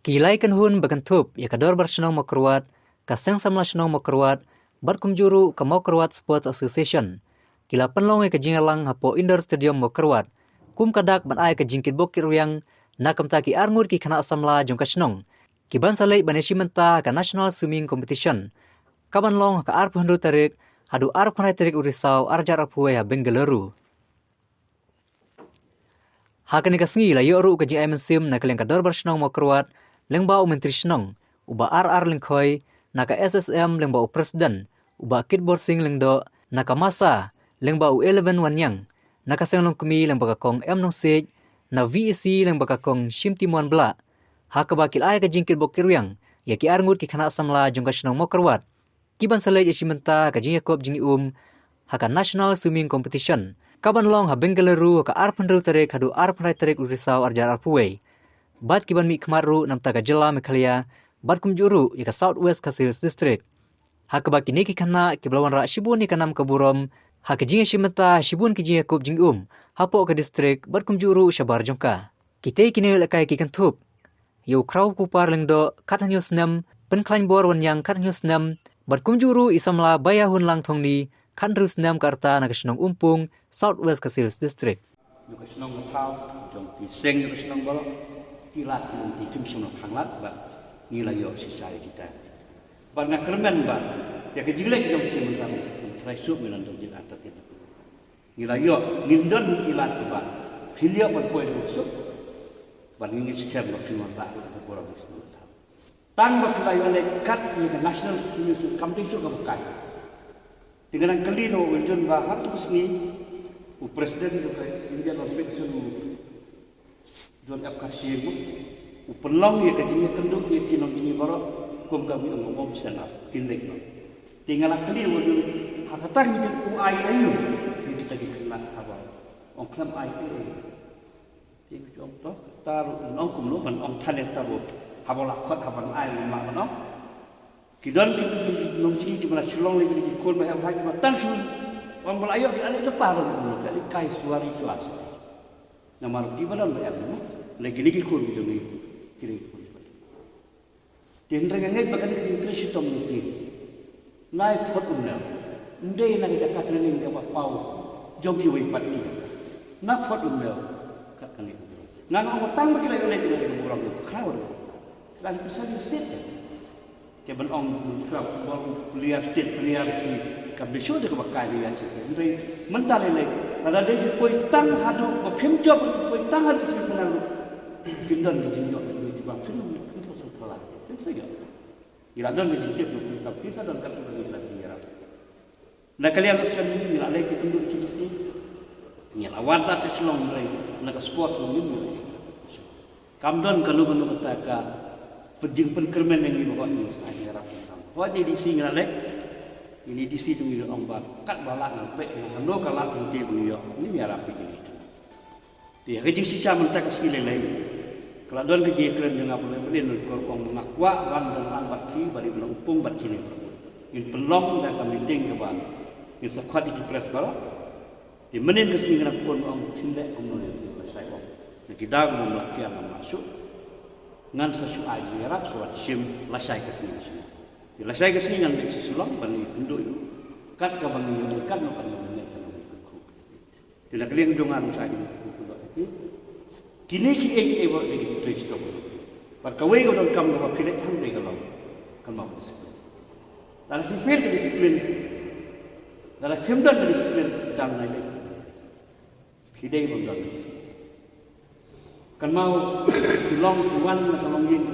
Kilai kan hun bagantup ya kador bersenang mokerwat, kaseng samla senang mokerwat, berkumjuru ke mokerwat Sports Association. Kila penlong ya kejingalang hapo indoor stadium mokerwat, kum kadak ban ay kejingkit bokir yang nakam taki arngur ki kana samla jong kasenong. Kiban salai baneshi menta ka national swimming competition. Kaban long ka arp hundu tarik, hadu arp hunai tarik urisau arjar arpuwe ya Bengaluru. Hakan ikasngi la yoru ka jing ay mensim na kaleng kador bersenang mokerwat, lengba menteri senang, uba RR lengkoi, naka SSM lengba presiden, uba kitborsing lengdo, naka masa, lengba U11 wanyang, naka senglong kemi lengba kakong M nong sej, na VEC lengba kakong Shimtimuan bla, haka bakil ay ka jingkit bokiruyang, ya ki arngut ki kana samla jongka senang mokerwat, kiban salay isimenta ka jing yakop jing haka national swimming competition, kaban long ha Bengaluru ka arpanru tarik hadu arpanrai tarik urisau arjar arpuwe. Bat kiban mi kemaru nam taga jela Mekhalia, bat kumjuru ika Southwest Kasils District. Haka baki niki kana kiblawan ra shibun ika nam kaburom, haka jinga shimenta shibun ki jinga kup jing hapo ka district bat kumjuru shabar jongka. Kitay kini lakai ki kantup. Yo kraw kupar lengdo kathanyo snam, penklain bor wanyang kathanyo snam, bat kumjuru isamla bayahun lang thongni, kathanru snam karta nagasinong umpung Southwest Kasils District. Nagasinong ngataw, jong kiseng nagasinong bolo, kilat nanti kim sumno khanglat ba ngilayo society kita ba na kermen ba ya ke jilek dong kim tam trai sup milan dong jil atat itu ngilayo nindon kilat ba hilya ba poin sup ba ngi sekian ba kim ba ko bora bisnu tang ba kilayo le kat ni national competition ka bukai dengan kelino wiljon ba hatus ni u presiden do kai india no section John F. Kasimu, upelong ya kejengnya kenduk ya kinong jini baru, kum kami ngomong senaf, kinlek no. Tinggal akli wadu, hakatang itu uai ayu, itu tadi kena apa, ongklam ai ayu. Jadi contoh, taruh ongkum lo, man ong tanet taruh, haba lakot haba ai mak no. Kidan kita nong jini cuma sulong lagi di kol bahaya bahaya cuma tansu, orang belayu kita ada cepat loh, kali kai suari suasa. Nama rugi badan bayar no. Lagi ni kikun itu ni, kiri kikun. Tentang yang ni bakan interest itu mungkin. Naik foto mana? Ndai nak jaga training ke pau, jom kiwai pat kita. Nak foto mana? Kat kami. Nang orang tang berkira oleh kita orang itu crowd. Lagi besar di state. Keban orang crowd baru lihat state lihat di kabisho tu kebakai lihat state. Ndai mental lagi. Ada dia pun tang hadu, film job pun tang hadu sebenarnya. Kindan dijinjok di bawah film itu sekolah. Itu saja. Iladon dijinjok di tapi sadon kata bagi lagi ya. Nak kalian option ini nak lagi tunduk sisi. Ni lawan tak selong mulai nak sport ini. Kamdon kalau menurut taka penjing penkermen yang ini bawa ni akhirnya. Buat di sini nak lagi. Ini di sini tu orang kat balak nampak nak kalak nanti beliau. Ini merah begini. Dia kerja sisa mentak sekali lain. Kalau don kerja keren dengan apa lain, orang mengakwa wan dan lambat ki bari melempung bat kini. In pelong dan kami ting ke ban. In sekat di press baru. Di menin kesini dengan pun orang sindek kemudian saya orang. Kita memelakian masuk. Ngan sesuai jarak suat sim lasai kesini semua. Lasai kesini ngan sesulang bani penduk itu. Kat ke bani kat no bani kan ku. Tidak kalian dongan saya ini. Kini ki buat lagi twist tu. Perkawai kau dalam kamu apa pilih tham lagi kalau kamu disiplin. Dalam film disiplin, dalam film dan disiplin dalam lagi. Pilih kau dalam disiplin. Kan mau silong tuan nak kalong yang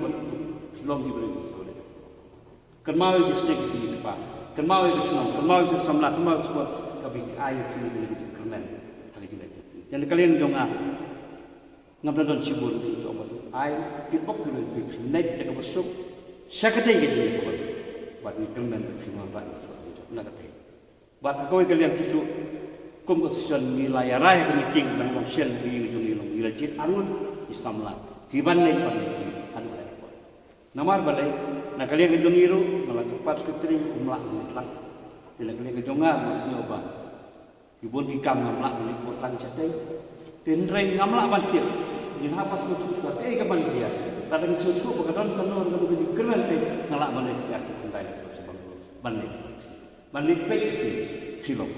silong diberi soleh. Kan mau justru di depan. Kan mau disenang. Kan mau samlat. Kan mau sebut kami ayat ini di kerman. Hari ini. Jadi kalian jangan ngapladon sibul itu apa tu? Ai kibok dulu itu naik dekat masuk. Sakatnya gitu ni kau. Buat ni kerman firman buat nak kata. Buat kau kalian susu komposisi nilai raya meeting dan konsen di ujung nilai jid angun Islamlah. Tiban naik pada anu ada. Namar balai nak kalian ujung iru malah tepat keteri umlah mutlak. Bila kalian ujung masih apa? Ibun hikam ngamlak ni potang catai. Tenreng ngamlak bantil. Di hapa tu suatu kapan dia. Tapi susu bukan kanor kalau kita keren te ngalak balik ya cintai sebab balik baik silok.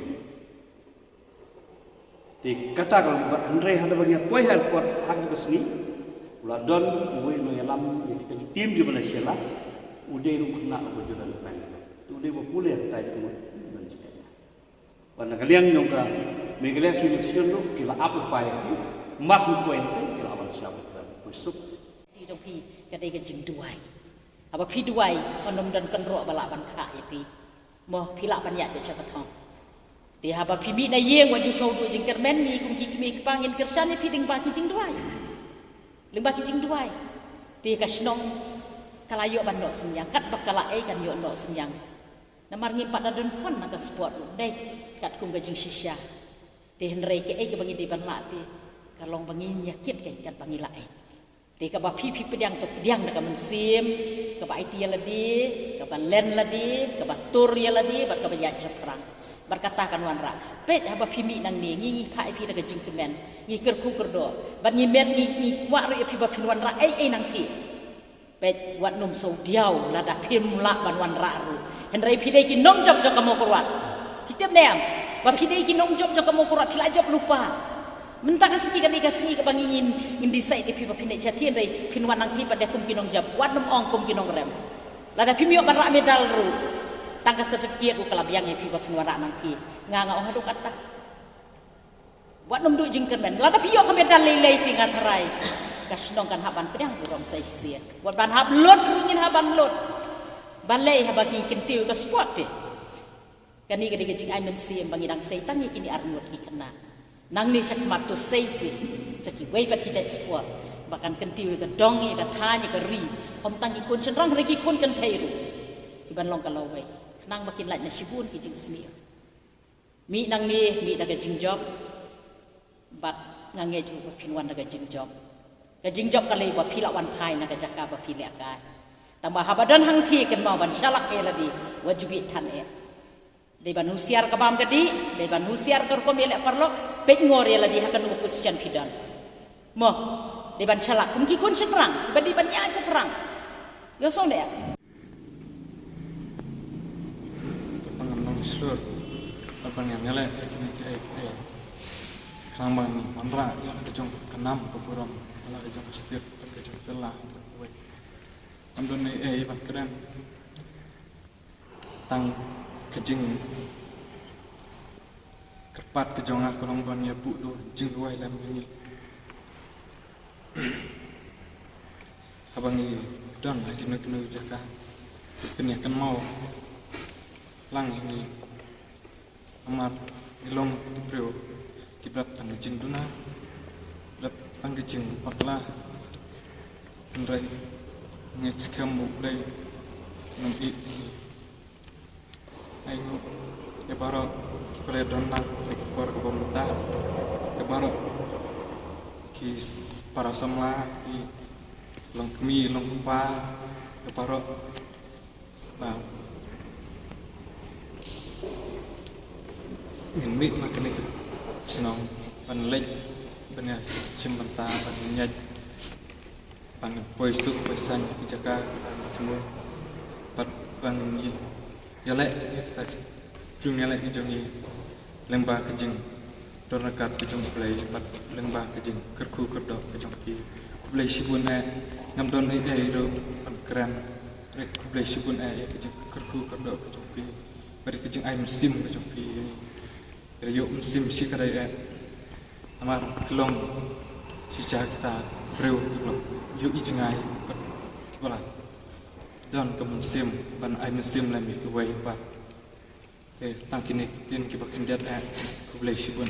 Di kata kalau Andre ada banyak poin buat hak kesini, uladon uwe no yalam kita tim di Malaysia lah, udah itu kena apa jualan lain. Udah populer tadi semua. Karena kalian juga mengenai solusi itu kila apa payah masuk poin itu kila awal siapa besok. Trong khi cái đây cái chừng đuôi, à bà phi đuôi, còn nông dân cân rọ bà lạ bàn khả vậy phi, mà phi lạ bàn nhạt cho chắc thong. Thì hà bà phi mỹ này yên, quan chú sâu đuôi chừng kẹt men mi cùng kí mi bang yên kẹt san phi đừng ba cái chừng đuôi, đừng ba cái chừng đuôi. Thì cái nông kalayo ban nọ sinh yang, cắt bạc kalai kan yo nọ sinh yang. Namar ngim pada dan fun naga sport deh, kat cùng cái chừng shisha. Thì hình rây cái bangi di ban lạ thì, kalau bangi nyakit kan bangi lại. Thì các bà phi pedang nak mensim, các bà IT ladi, các bà len ladi, các bà tur ladi, bat các bà ya perang. Berkatakan wanra, pet haba phi mi nang ni ngi pha phi daga jingkemen, ngi kerku kerdo, bat ngi men ngi wa ri phi ba phi wanra ai nang ti. Pet wat num so diau la da phi mula ban wanra ru. Henry phi dei ki nong job jo kamo kurwat. Kitep nem, ba phi dei ki nong job jo kamo kurwat phi la job lupa. Mentah kasih ke bangingin indisai di pipa pinai catian dari pinwan nang tiba dah kumkinong jab wat nom ong kumkinong rem lada pimio barak medal ru tangka sertifikat u kalabiang yang pipa pinwan nang ti nganga ong haduk kata wat nom du jingker men lada pio ka medal lelei tinggal terai kasnong kan haban pedang burong sai sia wat ban hab lot rungin haban lot balai habagi kentiu ka sport te kani ka digajing ai men sim bangidang setan ni kini arnut ki kena nang ni sak matu seisi saki weibat kita sport bahkan kentiu ke dongi ke tanya ke ri pemtang ikun cenrang regi kun kan thairu kiban long kalau wei nang makin laj na sibun ki jing smi mi nang ni mi daga jing job bat ngange ju pinwan daga jing job ka jing job kalai ba phila wan phai na ka jaka ba phila ka tambah habadan hang thi kan mau ban salak e ladi wajibi than e de ban husiar ka bam kadi de ban husiar kor ko mele parlo pek ngor ya ladi hakan upus jan pidan mo de ban salak kum ki kun seperang badi ban ya seperang yo song de pengenong slur apa yang nyale ini kraman manra yang kejong kenam kepuram ala kejong setir kejong selah we amdon ban keren tang kejing kerpat kejonga kolong ban ya bu do jing ruai lam ini abang ini don lagi nak jaka kena kan mau lang ini amat ilong dibro kibrat tang jing duna brat tang kejing pakla ndrai ngets kamu play nanti ayo ya baru kalau donang keluar ke pemerintah ya baru kis para semla di lengkemi lengkepa ya baru nah ini makin ini senang penelek benar cementa pennyaj pan poisu pesan dijaga semua pan Yalek kita jung yalek jongi lembah kejing donakat kejung play bat lembah kejing kerku kerdok kejung pi play sibun ngam don do keren rek play sibun kejing kerku kerdok kejung pi bari kejing ai musim kejung pi ini yo musim si kadai amar kelong sisa kita breu kelong yo ijengai kibala dan ke musim ban ai musim lami ke wai pa tang kini tin ki bakin dia ku boleh sibun